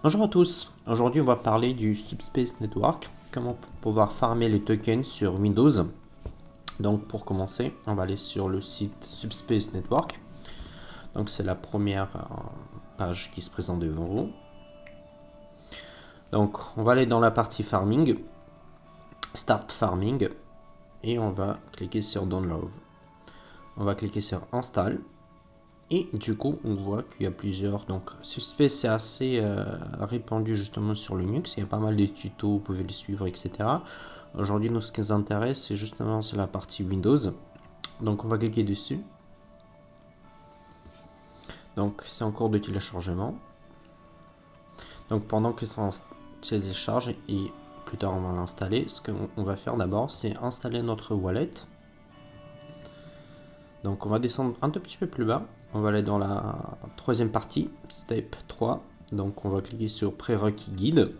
Bonjour à tous, aujourd'hui on va parler du Subspace Network, comment pouvoir farmer les tokens sur Windows. Donc pour commencer, on va aller sur le site Subspace Network. Donc c'est la première page qui se présente devant vous. Donc on va aller dans la partie farming, Start Farming, et on va cliquer sur Download. On va cliquer sur Install. Et du coup, on voit qu'il y a plusieurs. Donc, Subspace c'est assez répandu justement sur Linux. Il y a pas mal de tutos, vous pouvez les suivre, etc. Aujourd'hui, nous, ce qui nous intéresse, c'est justement la partie Windows. Donc, on va cliquer dessus. Donc, c'est en cours de téléchargement. Donc, pendant que ça télécharge et plus tard on va l'installer, ce qu'on va faire d'abord, c'est installer notre wallet. Donc, on va descendre un tout petit peu plus bas. On va aller dans la troisième partie, Step 3. Donc on va cliquer sur prérequis guide.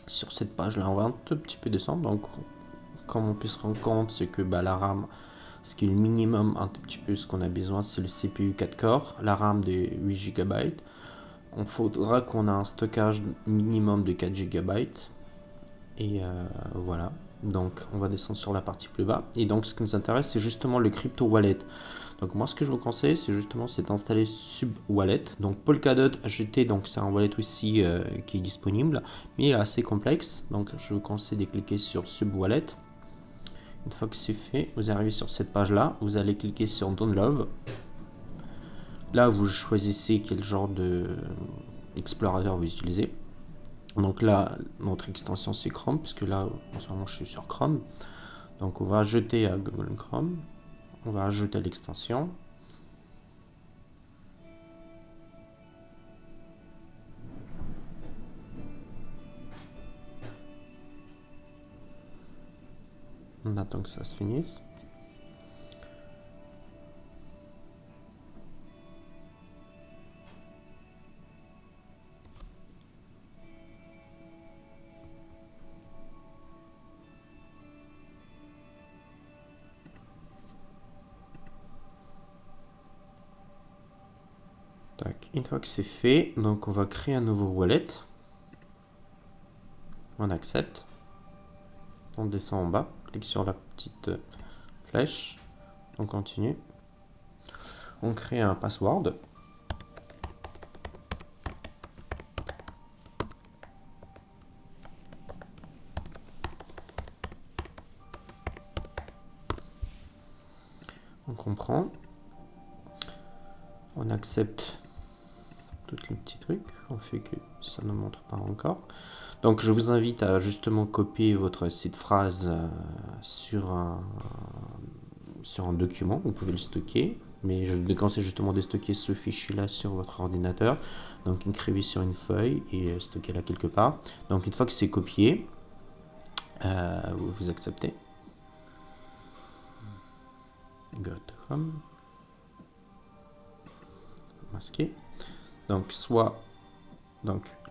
Sur cette page là, on va un tout petit peu descendre. Donc comme on peut se rendre compte, c'est que la RAM, ce qui est le minimum un tout petit peu ce qu'on a besoin, c'est le CPU 4 corps, la RAM de 8 Go. On faudra qu'on ait un stockage minimum de 4 Go. Et voilà. Donc on va descendre sur la partie plus bas. Et donc ce qui nous intéresse, c'est justement le crypto wallet. Donc moi ce que je vous conseille, c'est d'installer SubWallet. Donc Polkadot HT, donc c'est un wallet aussi qui est disponible, mais il est assez complexe. Donc je vous conseille de cliquer sur SubWallet. Une fois que c'est fait, vous arrivez sur cette page là, vous allez cliquer sur Download. Là vous choisissez quel genre de explorateur vous utilisez. Donc là, notre extension c'est Chrome, puisque là en ce moment je suis sur Chrome. Donc on va ajouter à Google Chrome, on va ajouter l'extension. On attend que ça se finisse. Une fois que c'est fait, donc on va créer un nouveau wallet. On accepte. On descend en bas, clique sur la petite flèche. On continue. On crée un password. On comprend. On accepte tous les petits trucs. On fait que ça ne montre pas encore. Donc je vous invite à justement copier votre site phrase sur un document. Vous pouvez le stocker. Mais je vous déconseille justement de stocker ce fichier-là sur votre ordinateur. Donc écrivez sur une feuille et stockez-la quelque part. Donc une fois que c'est copié, vous acceptez. Go.com. Masqué. Donc soit,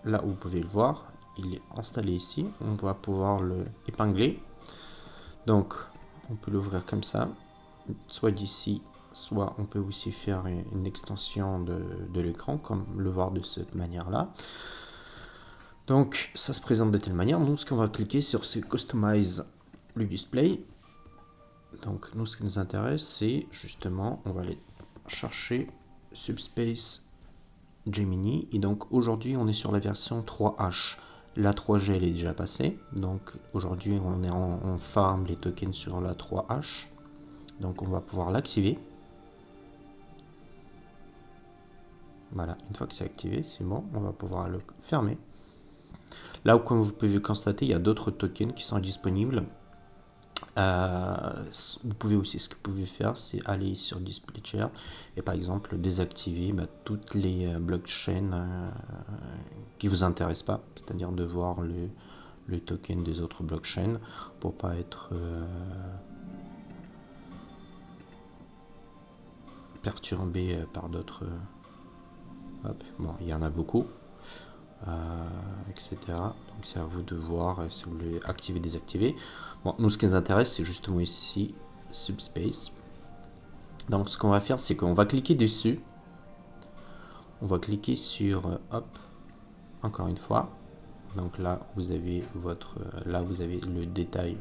là où vous pouvez le voir, il est installé ici. On va pouvoir le épingler. Donc on peut l'ouvrir comme ça, soit d'ici, soit on peut aussi faire une extension de l'écran, comme le voir de cette manière-là. Donc ça se présente de telle manière. Nous, ce qu'on va cliquer sur, c'est Customize le display. Donc nous, ce qui nous intéresse, c'est justement, on va aller chercher Subspace Gemini. Et donc aujourd'hui, on est sur la version 3H. La 3G, elle est déjà passée. Donc aujourd'hui, on farm les tokens sur la 3H. Donc on va pouvoir l'activer. Voilà, une fois que c'est activé, c'est bon, on va pouvoir le fermer. Là où, comme vous pouvez constater, il y a d'autres tokens qui sont disponibles. Vous pouvez aussi, ce que vous pouvez faire, c'est aller sur DisplayShare et par exemple désactiver toutes les blockchains qui vous intéressent pas, c'est-à-dire de voir le token des autres blockchains pour pas être perturbé par d'autres. Bon, il y en a beaucoup, etc. Donc c'est à vous de voir si vous voulez activer, désactiver. Bon, nous ce qui nous intéresse, c'est justement ici Subspace. Donc ce qu'on va faire, c'est qu'on va cliquer dessus. On va cliquer sur encore une fois. Donc là vous avez le détail.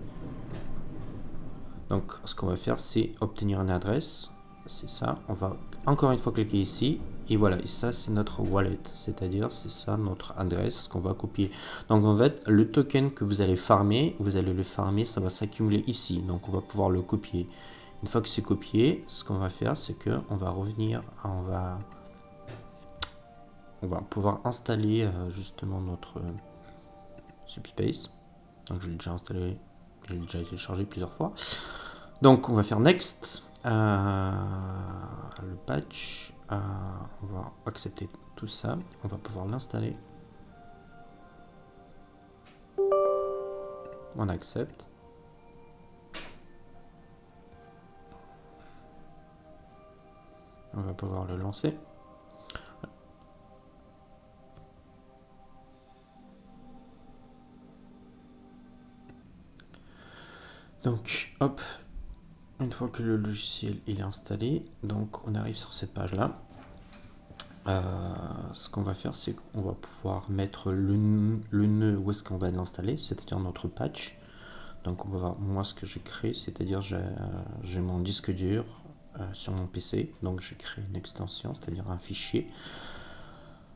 Donc ce qu'on va faire, c'est obtenir une adresse. C'est ça. On va encore une fois cliquer ici. Et voilà, et ça c'est notre wallet, c'est-à-dire c'est ça notre adresse qu'on va copier. Donc en fait, le token que vous allez farmer, ça va s'accumuler ici. Donc on va pouvoir le copier. Une fois que c'est copié, ce qu'on va faire, c'est que on va revenir, on va pouvoir installer justement notre Subspace. Donc je l'ai déjà installé, je l'ai déjà téléchargé plusieurs fois. Donc on va faire Next, le patch, on va accepter tout ça, on va pouvoir l'installer. On accepte. On va pouvoir le lancer. Donc hop, une fois que le logiciel il est installé, donc on arrive sur cette page là. Ce qu'on va faire, c'est qu'on va pouvoir mettre le nœud où est-ce qu'on va l'installer, c'est-à-dire notre patch. Donc on va voir moi ce que j'ai créé, c'est-à-dire j'ai mon disque dur sur mon PC, donc j'ai créé une extension, c'est-à-dire un fichier.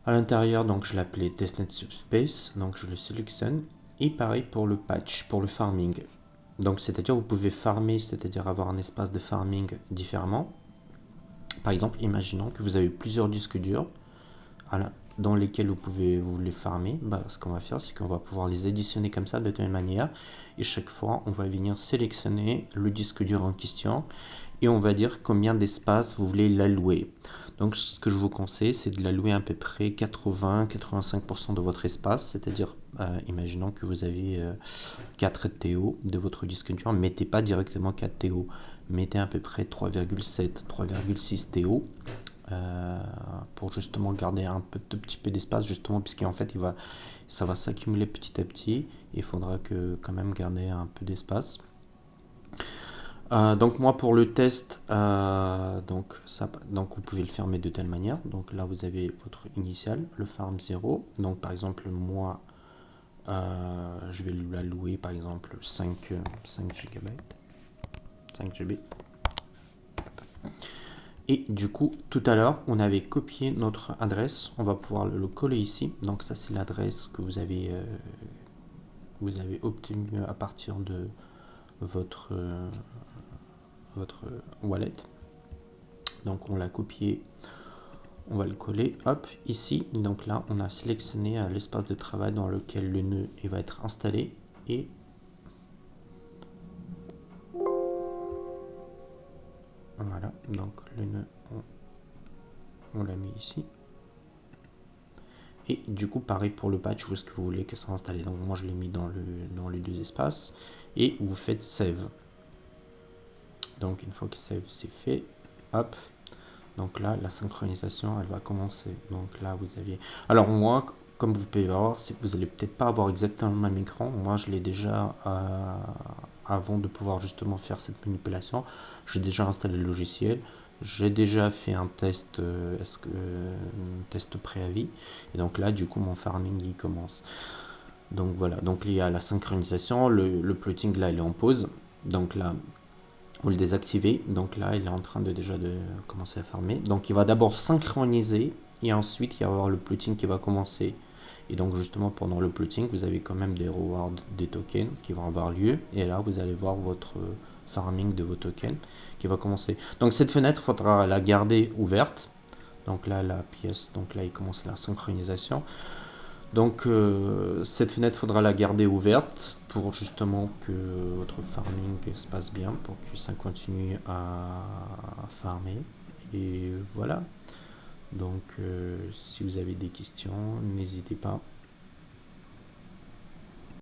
À l'intérieur, donc je l'appelais testnet subspace, donc je le sélectionne. Et pareil pour le patch, pour le farming. Donc c'est-à-dire vous pouvez farmer, c'est-à-dire avoir un espace de farming différemment. Par exemple, imaginons que vous avez plusieurs disques durs dans lesquels vous les farmer. Ce qu'on va faire, c'est qu'on va pouvoir les additionner comme ça de telle manière. Et chaque fois, on va venir sélectionner le disque dur en question. Et on va dire combien d'espace vous voulez l'allouer. Donc ce que je vous conseille, c'est de l'allouer à peu près 80-85% de votre espace. C'est-à-dire, imaginons que vous avez 4 TO de votre disque dur. Mettez pas directement 4 TO. Mettez à peu près 3,7, 3,6 TO. Pour justement garder un petit peu d'espace, justement, puisqu'en fait ça va s'accumuler petit à petit. Il faudra quand même garder un peu d'espace. Donc moi pour le test, donc vous pouvez le fermer de telle manière. Donc là vous avez votre initial, le farm 0. Donc par exemple moi je vais l'allouer par exemple 5 GB. 5 GB. Et du coup, tout à l'heure, on avait copié notre adresse. On va pouvoir le coller ici. Donc ça, c'est l'adresse que vous avez obtenue à partir de votre wallet. Donc on l'a copié. On va le coller, hop, ici. Donc là, on a sélectionné l'espace de travail dans lequel le nœud va être installé. Et voilà, donc le nœud, on l'a mis ici. Et du coup, pareil pour le patch, où est-ce que vous voulez que ça soit installé. Donc moi, je l'ai mis dans les deux espaces. Et vous faites save. Donc une fois que save c'est fait, hop. Donc là, la synchronisation, elle va commencer. Donc là, vous aviez... Alors moi, comme vous pouvez voir, vous n'allez peut-être pas avoir exactement le même écran. Moi, je l'ai déjà... avant de pouvoir justement faire cette manipulation, j'ai déjà installé le logiciel. J'ai déjà fait un test, test préavis. Et donc là, du coup, mon farming, il commence. Donc voilà, donc il y a la synchronisation. Le plotting, là, il est en pause. Donc là, vous le désactivez. Donc là, il est en train de commencer à farmer. Donc il va d'abord synchroniser. Et ensuite, il va y avoir le plotting qui va commencer. Et donc justement, pendant le plotting, vous avez quand même des rewards, des tokens qui vont avoir lieu. Et là, vous allez voir votre farming de vos tokens qui va commencer. Donc cette fenêtre, il faudra la garder ouverte. Donc là, la pièce, donc là, il commence la synchronisation. Donc cette fenêtre, il faudra la garder ouverte pour justement que votre farming se passe bien, pour que ça continue à farmer. Et voilà. Donc si vous avez des questions, n'hésitez pas.